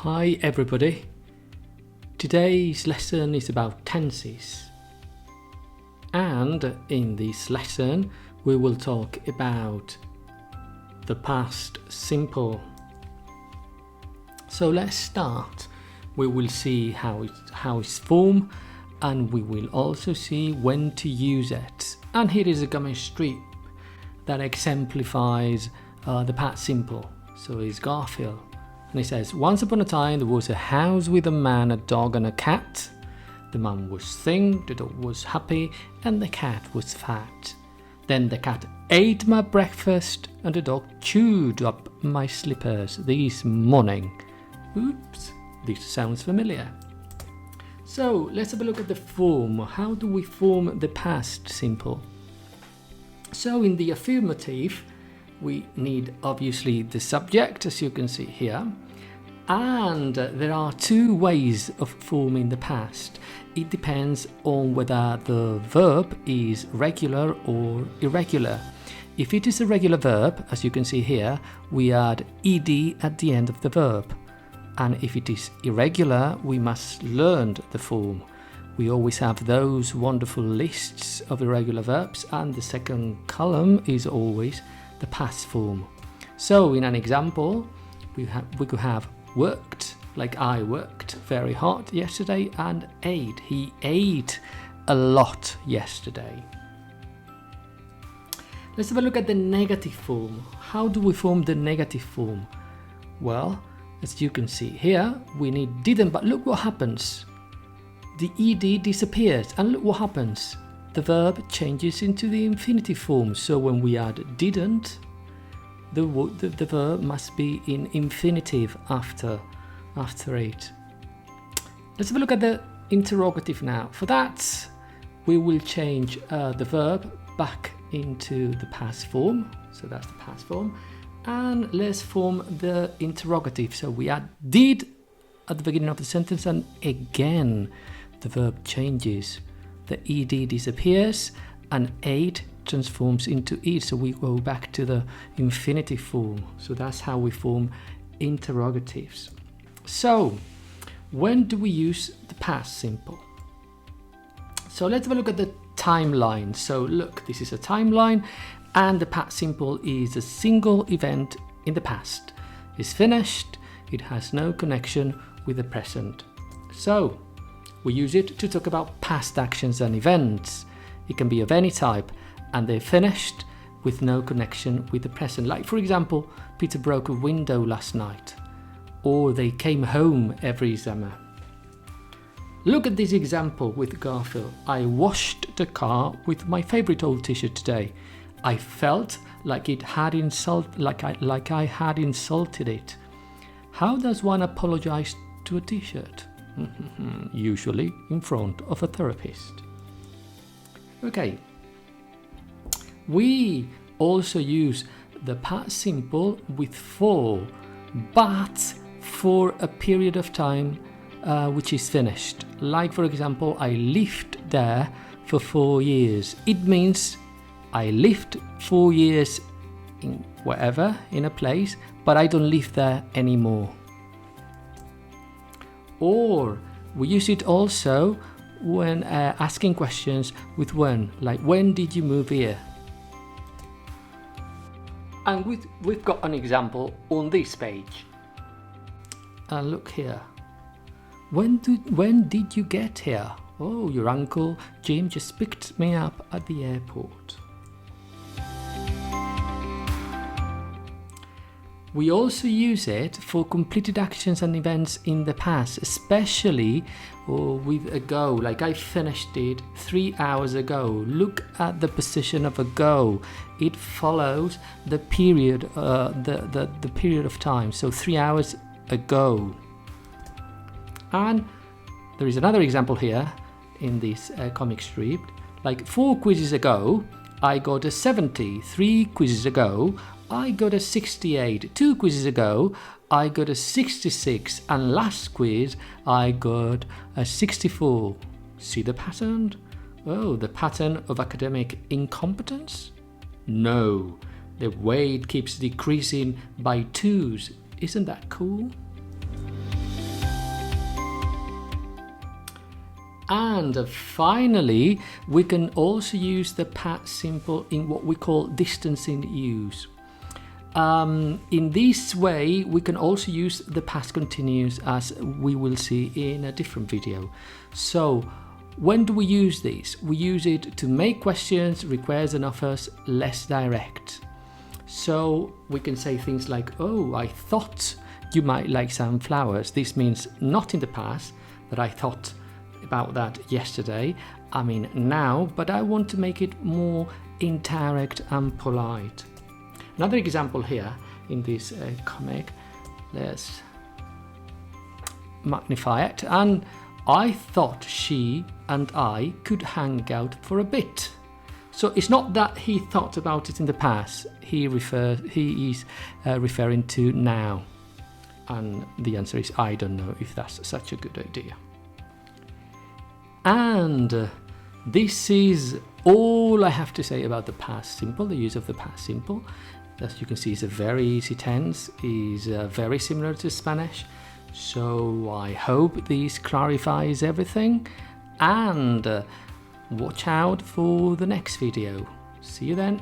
Hi everybody. Today's lesson is about tenses. And in this lesson we will talk about the past simple. So let's start. We will see how it's formed, and we will also see when to use it. And here is a comic strip that exemplifies the past simple. So it's Garfield. And it says, once upon a time there was a house with a man, a dog and a cat. The man was thin, the dog was happy, and the cat was fat. Then the cat ate my breakfast and the dog chewed up my slippers this morning. Oops, this sounds familiar. So let's have a look at the form. How do we form the past simple? So in the affirmative, we need obviously the subject, as you can see here, and there are two ways of forming the past. It depends on whether the verb is regular or irregular. If it is a regular verb, as you can see here, we add ed at the end of the verb, and if it is irregular, we must learn the form. We always have those wonderful lists of irregular verbs, and the second column is always the past form. So in an example, we could have worked, like I worked very hard yesterday, and ate. He ate a lot yesterday. Let's have a look at the negative form. How do we form the negative form? Well, as you can see here, we need didn't, but look what happens. The ed disappears, and look what happens. The verb changes into the infinitive form, so when we add didn't, the verb must be in infinitive after it. Let's have a look at the interrogative now. For that, we will change the verb back into the past form, so that's the past form, and let's form the interrogative. So we add did at the beginning of the sentence, and again the verb changes. The ed disappears and ate transforms into it, so we go back to the infinitive form. So that's how we form interrogatives. So when do we use the past simple? So let's have a look at the timeline. So look, this is a timeline, and the past simple is a single event in the past. It's finished, it has no connection with the present. So we use it to talk about past actions and events. It can be of any type, and they're finished with no connection with the present. Like, for example, Peter broke a window last night, or they came home every summer. Look at this example with Garfield. I washed the car with my favorite old t-shirt today. I felt like I had insulted it. How does one apologize to a t-shirt? Usually in front of a therapist. Okay. We also use the past simple with for, but for a period of time which is finished. Like, for example, I lived there for 4 years. It means I lived 4 years in wherever, in a place, but I don't live there anymore. Or we use it also when asking questions with when, like, when did you move here? And we've got an example on this page. And look here. When did you get here? Oh, your uncle Jim just picked me up at the airport. We also use it for completed actions and events in the past, especially with ago. Like, I finished it 3 hours ago. Look at the position of ago. It follows the period, the period of time. So 3 hours ago. And there is another example here in this comic strip. Like, 4 quizzes ago, I got a 70. 3 quizzes ago, I got a 68. 2 quizzes ago, I got a 66. And last quiz, I got a 64. See the pattern? Oh, the pattern of academic incompetence? No, the weight keeps decreasing by 2s. Isn't that cool? And finally, we can also use the past simple in what we call distancing use. In this way, we can also use the past continuous, as we will see in a different video. So, when do we use this? We use it to make questions, requests and offers less direct. So we can say things like, oh, I thought you might like some flowers. This means not in the past, that I thought about that yesterday. I mean now, but I want to make it more indirect and polite. Another example here in this comic, let's magnify it. And I thought she and I could hang out for a bit. So it's not that he thought about it in the past. He is referring to now. And the answer is, I don't know if that's such a good idea. And this is all I have to say about the past simple, the use of the past simple. As you can see, it's a very easy tense, is very similar to Spanish. So I hope this clarifies everything, and watch out for the next video. See you then.